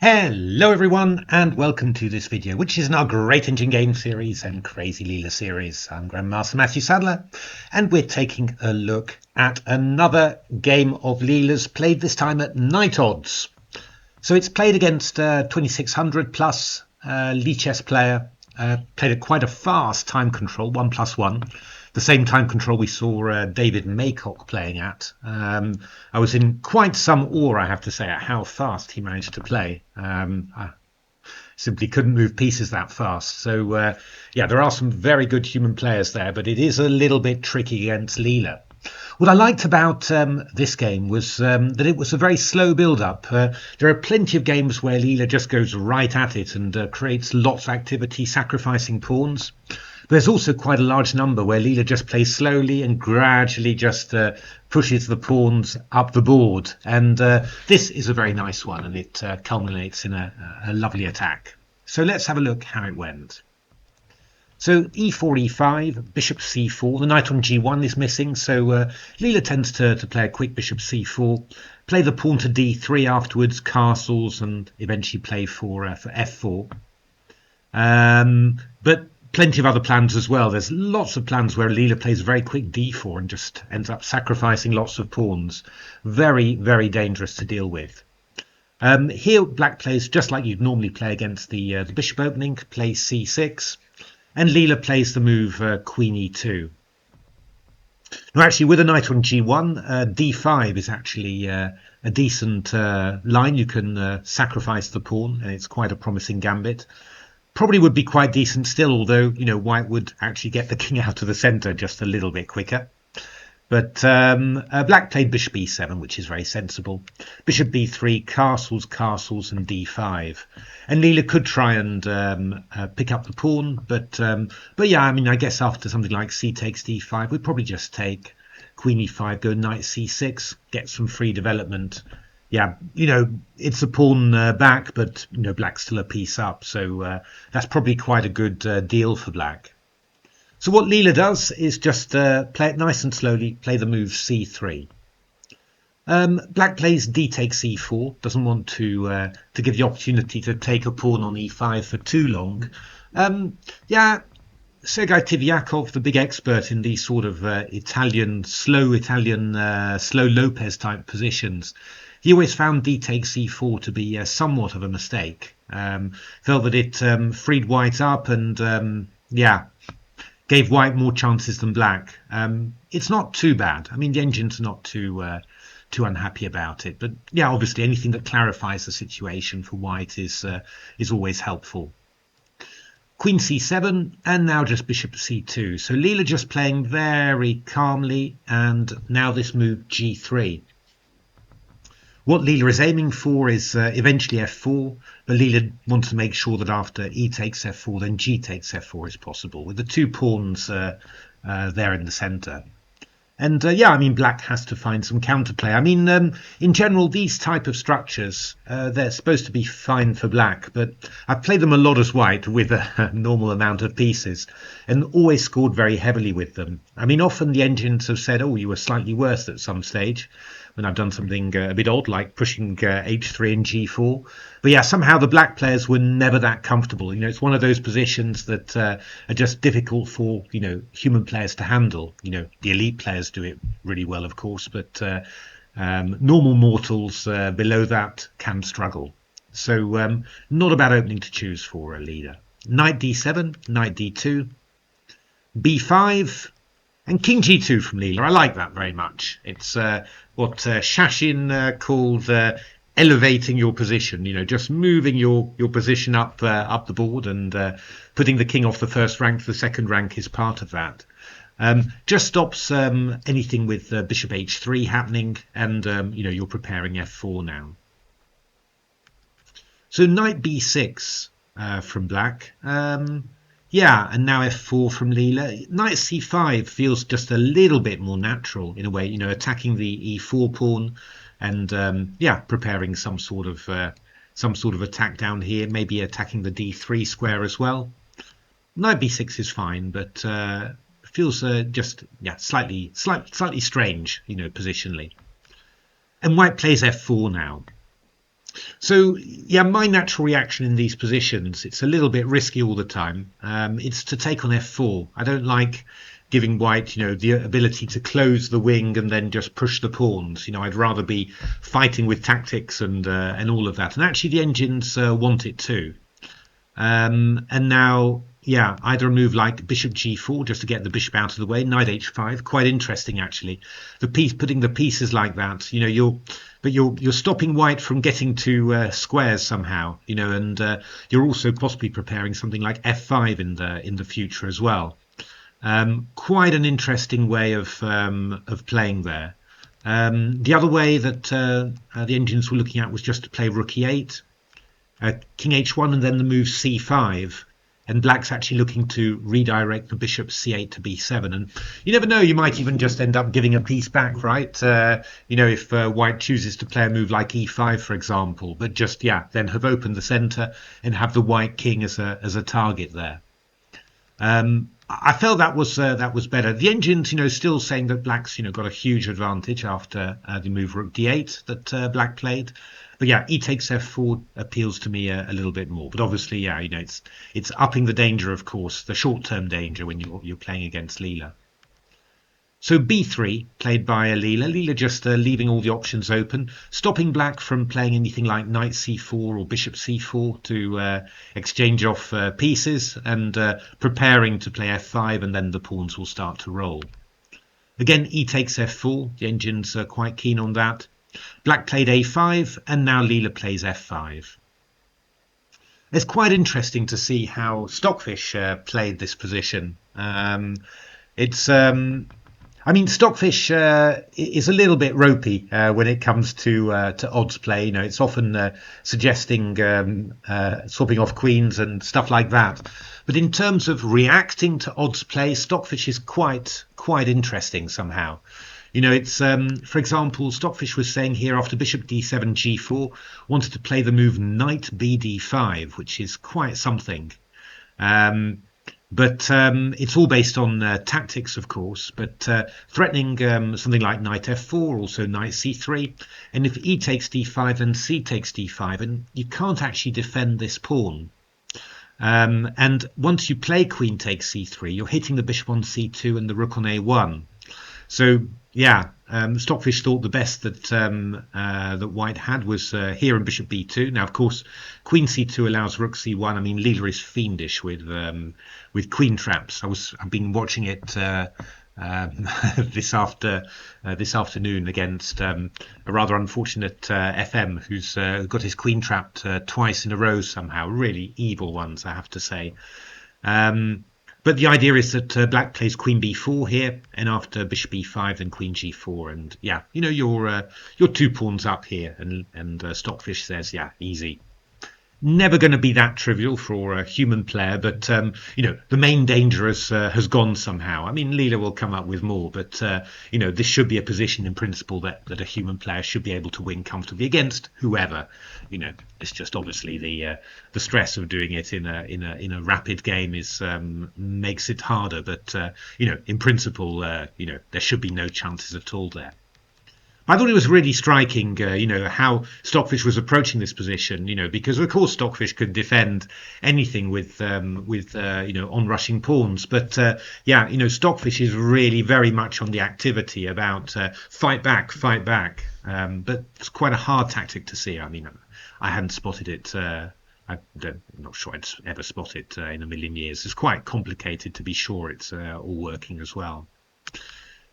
Hello everyone and welcome to this video, which is in our Great Engine Game series and Crazy Leela series. I'm Grandmaster Matthew Sadler and we're taking a look at another game of Leela's, played this time at night odds. So it's played against 2600 plus Lee chess player, played at quite a fast time control, 1+1. The same time control we saw David Maycock playing at. I was in quite some awe, I have to say, at how fast he managed to play. I simply couldn't move pieces that fast. So, yeah, there are some very good human players there, but it is a little bit tricky against Leela. What I liked about this game was that it was a very slow build-up. There are plenty of games where Leela just goes right at it and creates lots of activity, sacrificing pawns. There's also quite a large number where Leela just plays slowly and gradually just pushes the pawns up the board. And this is a very nice one, and it culminates in a lovely attack. So let's have a look how it went. So e4, e5, bishop c4. The knight on g1 is missing, so Leela tends to play a quick bishop c4, play the pawn to d3 afterwards, castles, and eventually play for f4. But plenty of other plans as well. There's lots of plans where Leela plays a very quick d4 and just ends up sacrificing lots of pawns. Very, very dangerous to deal with. Here, black plays just like you'd normally play against the bishop opening, plays c6, and Leela plays the move queen e2. Now, actually, with a knight on g1, d5 is actually a decent line. You can sacrifice the pawn, and it's quite a promising gambit. Probably would be quite decent still, although, you know, white would actually get the king out of the centre just a little bit quicker. But black played bishop e7, which is very sensible. Bishop b3, castles, castles, and d5. And Leela could try and pick up the pawn, but yeah, I mean, I guess after something like c takes d5, we'd probably just take queen e5, go knight c6, get some free development. Yeah, you know, it's a pawn back, but, you know, black's still a piece up. So that's probably quite a good deal for black. So what Leela does is just play it nice and slowly, play the move c3. Black plays d takes e4, doesn't want to give the opportunity to take a pawn on e5 for too long. Yeah, Sergei Tivyakov, the big expert in these sort of slow Lopez type positions, he always found d takes e4 to be somewhat of a mistake. Felt that it freed white up and, yeah, gave white more chances than black. It's not too bad. I mean, the engine's not too unhappy about it. But, yeah, obviously anything that clarifies the situation for white is always helpful. Queen c7, and now just bishop c2. So Leela just playing very calmly, and now this move g3. What Leela is aiming for is eventually f4, but Leela wants to make sure that after e takes f4, then g takes f4 is possible, with the two pawns there in the centre. And yeah, I mean, black has to find some counterplay. I mean, in general, these type of structures, they're supposed to be fine for black, but I've played them a lot as white with a normal amount of pieces and always scored very heavily with them. I mean, often the engines have said, oh, you were slightly worse at some stage when I've done something a bit odd, like pushing h3 and g4. But yeah, somehow the black players were never that comfortable. You know, it's one of those positions that are just difficult for, you know, human players to handle. You know, the elite players do it really well, of course, but normal mortals below that can struggle. So not a bad opening to choose for a leader. Knight d7, knight d2, b5, and king g2 from Leela. I like that very much. It's what Shashin called elevating your position. You know, just moving your position up the board, and putting the king off the first rank to the second rank is part of that. Just stops anything with bishop h3 happening, and you know, you're preparing f4 now. So knight b6 from black. Yeah, and now f4 from Leela. Knight c5 feels just a little bit more natural in a way, you know, attacking the e4 pawn and yeah, preparing some sort of attack down here, maybe attacking the d3 square as well. Knight b6 is fine, but feels just, yeah, slightly strange, you know, positionally. And white plays f4 now. So yeah, my natural reaction in these positions, it's a little bit risky all the time. It's to take on f4. I don't like giving white, the ability to close the wing and then just push the pawns. I'd rather be fighting with tactics and all of that. And actually, the engines want it too. And now, yeah, either a move like bishop g4 just to get the bishop out of the way, knight h5, quite interesting actually. The piece putting the pieces like that, you're stopping white from getting to squares somehow, and you're also possibly preparing something like f5 in the future as well. Quite an interesting way of playing there. The other way that the engines were looking at was just to play rook e8, king h1, and then the move c5. And black's actually looking to redirect the bishop c8 to b7. And you never know, you might even just end up giving a piece back, right? If white chooses to play a move like e5, for example, but just, yeah, then have opened the center and have the white king as a target there. I felt that was better. The engine's, still saying that black's, got a huge advantage after the move rook d8 that black played. But yeah, e takes f4 appeals to me a little bit more. But obviously, yeah, it's upping the danger, of course, the short-term danger when you're playing against Leela. So b3 played by Leela. Leela just leaving all the options open, stopping black from playing anything like knight c4 or bishop c4 to exchange off pieces, and preparing to play f5, and then the pawns will start to roll. Again, e takes f4. The engine's quite keen on that. Black played a5, and now Leela plays f5. It's quite interesting to see how Stockfish played this position. It's Stockfish is a little bit ropey when it comes to odds play. It's often suggesting swapping off queens and stuff like that. But in terms of reacting to odds play, Stockfish is quite interesting somehow. It's for example, Stockfish was saying here after bishop d7 g4, wanted to play the move knight bd5, which is quite something. But it's all based on tactics, of course, but threatening something like knight f4, also knight c3. And if e takes d5, then c takes d5, and you can't actually defend this pawn. And once you play queen takes c3, you're hitting the bishop on c2 and the rook on a1. So yeah, Stockfish thought the best that that white had was here in bishop b2. Now, of course, queen c2 allows rook c1. I mean, Leela is fiendish with queen traps. I've been watching it this afternoon against a rather unfortunate FM who's got his queen trapped twice in a row somehow. Really evil ones, I have to say. But the idea is that black plays queen b4 here, and after bishop e5, then queen g4, and yeah, you're 2 pawns up here, and Stockfish says, yeah, easy. Never going to be that trivial for a human player, but the main danger has gone somehow. I mean, Leela will come up with more, but this should be a position in principle that a human player should be able to win comfortably against whoever. It's just obviously the stress of doing it in a rapid game is makes it harder. But in principle, there should be no chances at all there. I thought it was really striking, how Stockfish was approaching this position, because of course Stockfish could defend anything with onrushing pawns, but yeah, Stockfish is really very much on the activity about fight back, but it's quite a hard tactic to see. I mean, I hadn't spotted it. I'm not sure I'd ever spot it in a million years. It's quite complicated to be sure it's all working as well.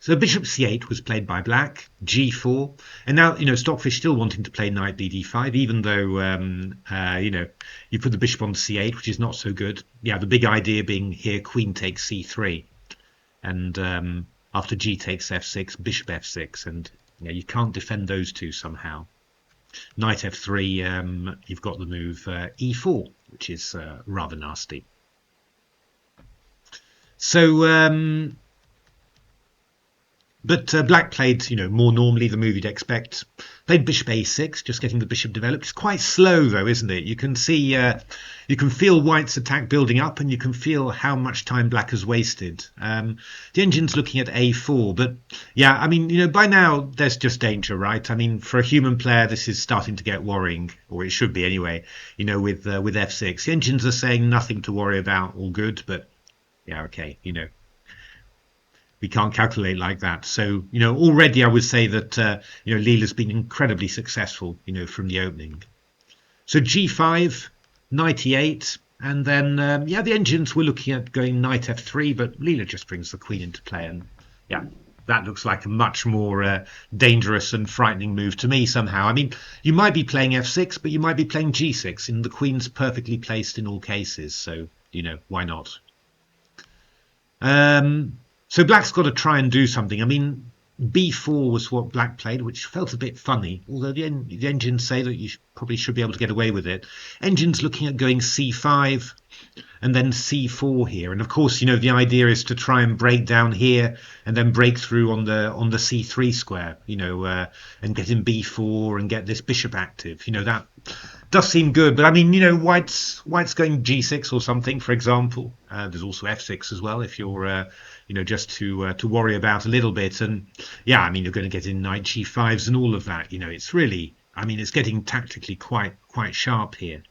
So bishop c8 was played by black, g4, and now Stockfish still wanting to play knight bd5, even though you put the bishop on c8, which is not so good. Yeah, the big idea being here queen takes c3, and after g takes f6, bishop f6, and you can't defend those two somehow. Knight f3, you've got the move e4, which is rather nasty. So But black played, more normally the move you'd expect. Played bishop a6, just getting the bishop developed. It's quite slow though, isn't it? You can see, you can feel white's attack building up, and you can feel how much time black has wasted. The engine's looking at a4, but yeah, I mean, by now there's just danger, right? I mean, for a human player, this is starting to get worrying, or it should be anyway. With f6, the engines are saying nothing to worry about, all good, but yeah, okay, we can't calculate like that. So, already I would say that, Leela's been incredibly successful, from the opening. So g5, knight e8, and then, the engines were looking at going knight f3, but Leela just brings the queen into play. And yeah, that looks like a much more dangerous and frightening move to me somehow. I mean, you might be playing f6, but you might be playing g6, and the queen's perfectly placed in all cases. So, why not? So black's got to try and do something. I mean, b4 was what black played, which felt a bit funny, although the engines say that you probably should be able to get away with it. Engine's looking at going c5 and then c4 here. And of course, the idea is to try and break down here and then break through on the c3 square, and get in b4 and get this bishop active. That does seem good, but I mean, white's going g6 or something, for example. There's also f6 as well, if you're just to worry about a little bit. And yeah, I mean, you're going to get in knight g5s and all of that. It's really, I mean, it's getting tactically quite sharp here.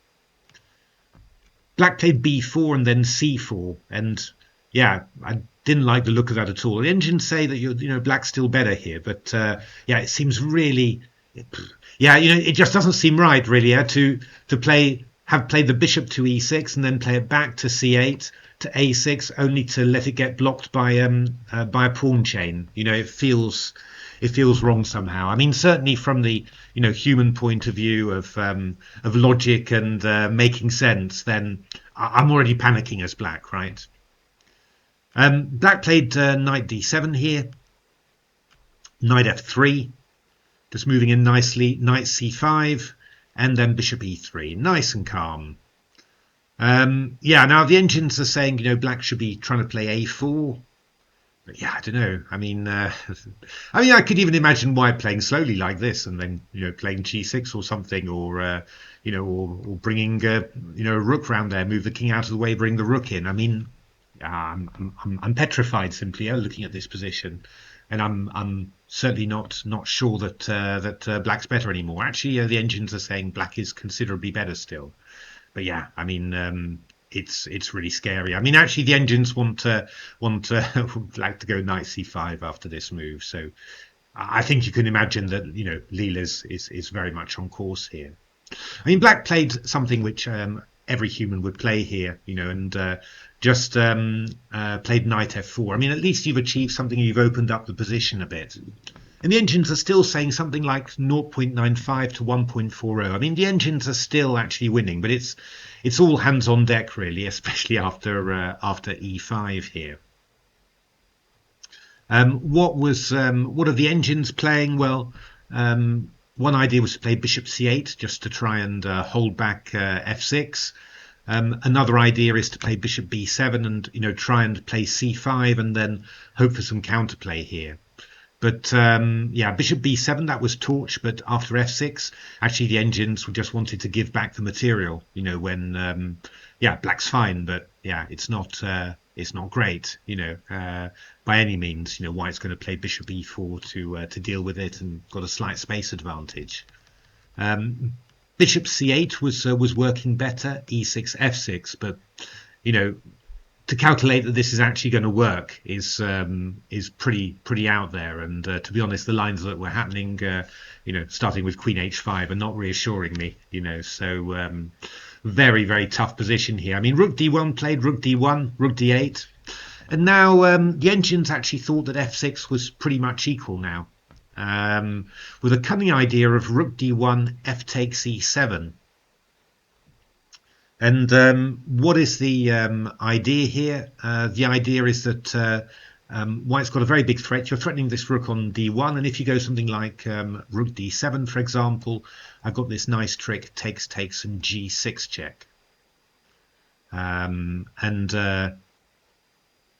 Black played b4 and then c4, and yeah, I didn't like the look of that at all. The engines say that black's still better here, but yeah, it seems really, yeah, it just doesn't seem right really, to have played the bishop to e6 and then play it back to c8 to a6, only to let it get blocked by a pawn chain. It feels wrong somehow. I mean, certainly from the human point of view of logic and making sense, then I'm already panicking as black, right? Black played knight d7 here, knight f3, just moving in nicely, knight c5, and then bishop e3, nice and calm. Yeah, now the engines are saying black should be trying to play a4. But yeah, I don't know. I mean, I could even imagine white playing slowly like this, and then playing g6 or something, or or bringing a rook round there, move the king out of the way, bring the rook in. I mean, I'm petrified simply looking at this position, and I'm certainly not sure that black's better anymore. Actually, the engines are saying black is considerably better still. But yeah, I mean, it's really scary. I mean, actually, the engines want would like to go knight c5 after this move. So I think you can imagine that Leela's is very much on course here. I mean, black played something which every human would play here, and just played knight f4. I mean, at least you've achieved something. You've opened up the position a bit. And the engines are still saying something like 0.95 to 1.40. I mean, the engines are still actually winning, but it's all hands on deck really, especially after e5 here. What are the engines playing? Well, one idea was to play bishop c8 just to try and hold back f6. Another idea is to play bishop b7 and try and play c5 and then hope for some counterplay here. But yeah, bishop b7, that was torch, but after f6, actually the engines just wanted to give back the material, when yeah, black's fine, but yeah, it's not great, by any means. White's going to play bishop e4 to deal with it and got a slight space advantage. Bishop c8 was working better, e6 f6, but to calculate that this is actually going to work is pretty out there, and to be honest, the lines that were happening, starting with queen h5, are not reassuring me. So very, very tough position here. I mean, rook d1 played, rook d1, rook d8, and now the engines actually thought that f6 was pretty much equal now, with a cunning idea of rook d1, f takes e7. And what is the idea here? The idea is that white's got a very big threat. You're threatening this rook on d1, and if you go something like rook d7, for example, I've got this nice trick, takes, and g6 check. And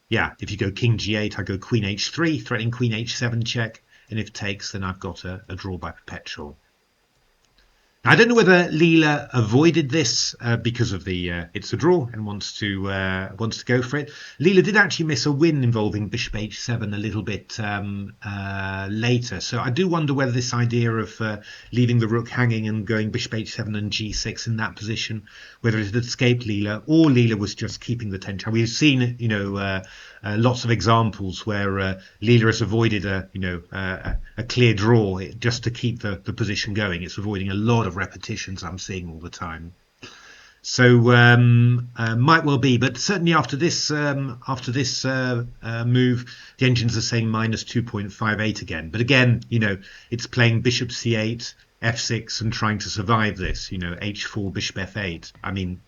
yeah, if you go king g8, I go queen h3, threatening queen h7 check, and if takes, then I've got a draw by perpetual. I don't know whether Leela avoided this because of the it's a draw and wants to go for it. Leela did actually miss a win involving bishop h7 a little bit later, so I do wonder whether this idea of leaving the rook hanging and going bishop h7 and g6 in that position, whether it had escaped Leela or Leela was just keeping the tension. We've seen, lots of examples where Leela has avoided a clear draw just to keep the position going. It's avoiding a lot of repetitions I'm seeing all the time. So might well be, but certainly after this move, the engines are saying minus 2.58 again. But again, it's playing bishop c8, f6, and trying to survive this. H4, bishop f8. I mean,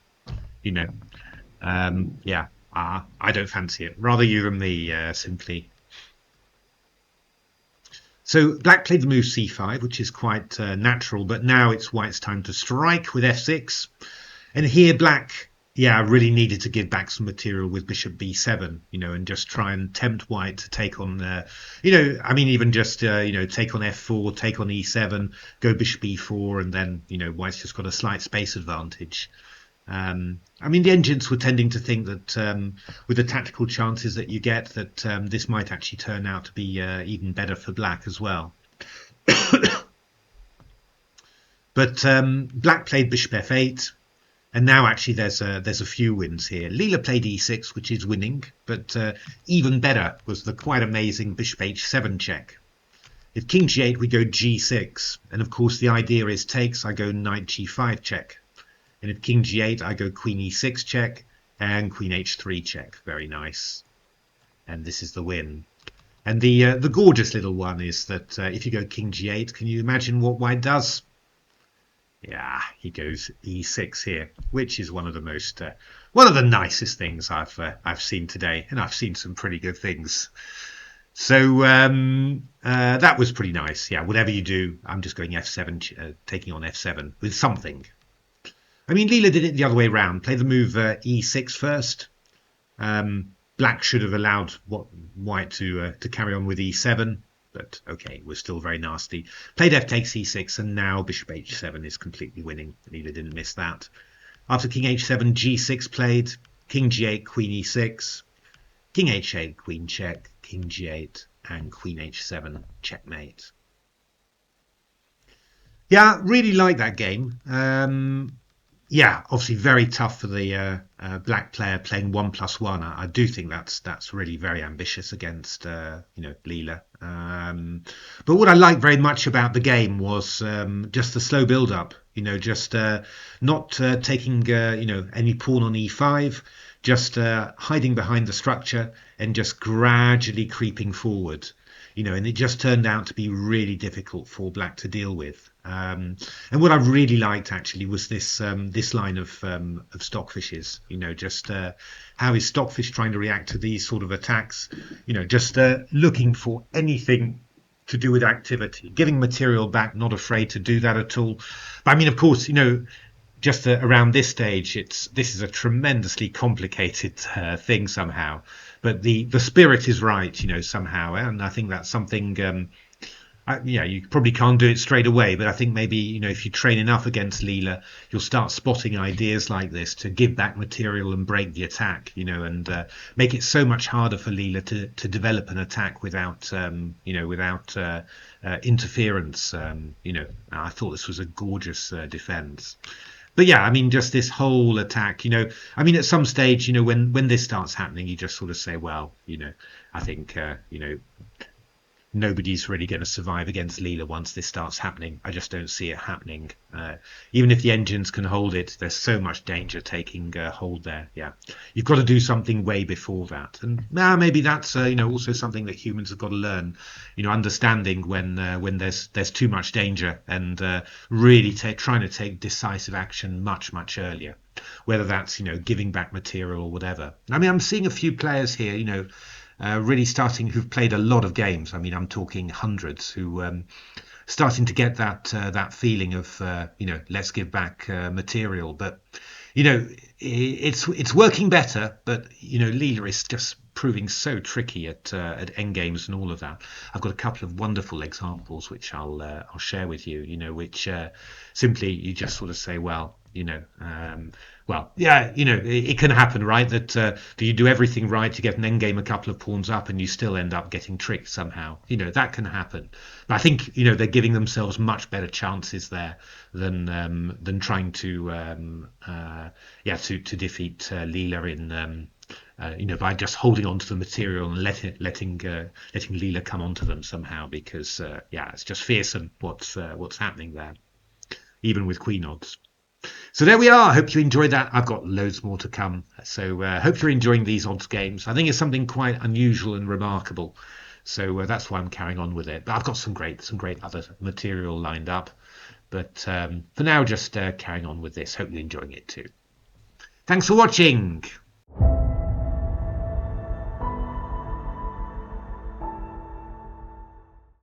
yeah. I don't fancy it. Rather you than me, simply. So black played the move c5, which is quite natural, but now it's white's time to strike with f6. And here black, really needed to give back some material with bishop b7, and just try and tempt white to take on, even just, take on f4, take on e7, go bishop e4, and then, white's just got a slight space advantage. The engines were tending to think that with the tactical chances that you get, that this might actually turn out to be even better for black as well. But black played bishop f8, and now actually there's a few wins here. Leela played e6, which is winning, but even better was the quite amazing bishop h7 check. If king g8, we go g6, and of course the idea is takes, I go knight g5 check. And if king g8, I go queen e6 check and queen h3 check. Very nice. And this is the win. And the gorgeous little one is that if you go king g8, can you imagine what white does? Yeah, he goes e6 here, which is one of the most, one of the nicest things I've seen today, and I've seen some pretty good things. So that was pretty nice. Yeah, whatever you do, I'm just going f7, taking on f7 with something. Leela did it the other way around. Play the move e6 first. Black should have allowed white to carry on with e7, but okay, it was still very nasty. Played f takes e6, and now bishop h7 is completely winning. Leela didn't miss that. After king h7, g6 played, king g8, queen e6, king h8, queen check, king g8, and queen h7, checkmate. Yeah, really like that game. Obviously very tough for the black player playing 1+1. I do think that's really very ambitious against Leela. But what I liked very much about the game was just the slow build up. Just not taking any pawn on e5, just hiding behind the structure and just gradually creeping forward. And it just turned out to be really difficult for black to deal with. And what I really liked actually was this line of stockfishes. Just how is stockfish trying to react to these sort of attacks? Just looking for anything to do with activity, giving material back, not afraid to do that at all. But of course, just around this stage, this is a tremendously complicated thing somehow. But the spirit is right, somehow, and I think that's something. You probably can't do it straight away, but I think maybe if you train enough against Leela, you'll start spotting ideas like this to give back material and break the attack, and make it so much harder for Leela to develop an attack without interference. I thought this was a gorgeous defense. But yeah, just this whole attack, at some stage, when this starts happening, you just sort of say, well, I think, nobody's really going to survive against Leela once this starts happening. I just don't see it happening. Even if the engines can hold it, there's so much danger taking hold there. Yeah, you've got to do something way before that. And maybe that's also something that humans have got to learn. Understanding when there's too much danger and really trying to take decisive action much earlier. Whether that's giving back material or whatever. I'm seeing a few players here. Really who've played a lot of games. I'm talking hundreds who starting to get that feeling of let's give back material. But it's working better. But Leela is just proving so tricky at endgames and all of that. I've got a couple of wonderful examples which I'll share with you. Which simply you just sort of say, well, yeah, it can happen, right? That you do everything right, you get an endgame a couple of pawns up, and you still end up getting tricked somehow. That can happen. But I think they're giving themselves much better chances there than trying to defeat Leela in by just holding on to the material and letting Leela come onto them somehow, because it's just fearsome what's happening there, even with queen odds. So there we are. Hope you enjoyed that. I've got loads more to come. So hope you're enjoying these odds games. I think it's something quite unusual and remarkable. So that's why I'm carrying on with it. But I've got some great other material lined up. But for now, just carrying on with this. Hope you're enjoying it too. Thanks for watching.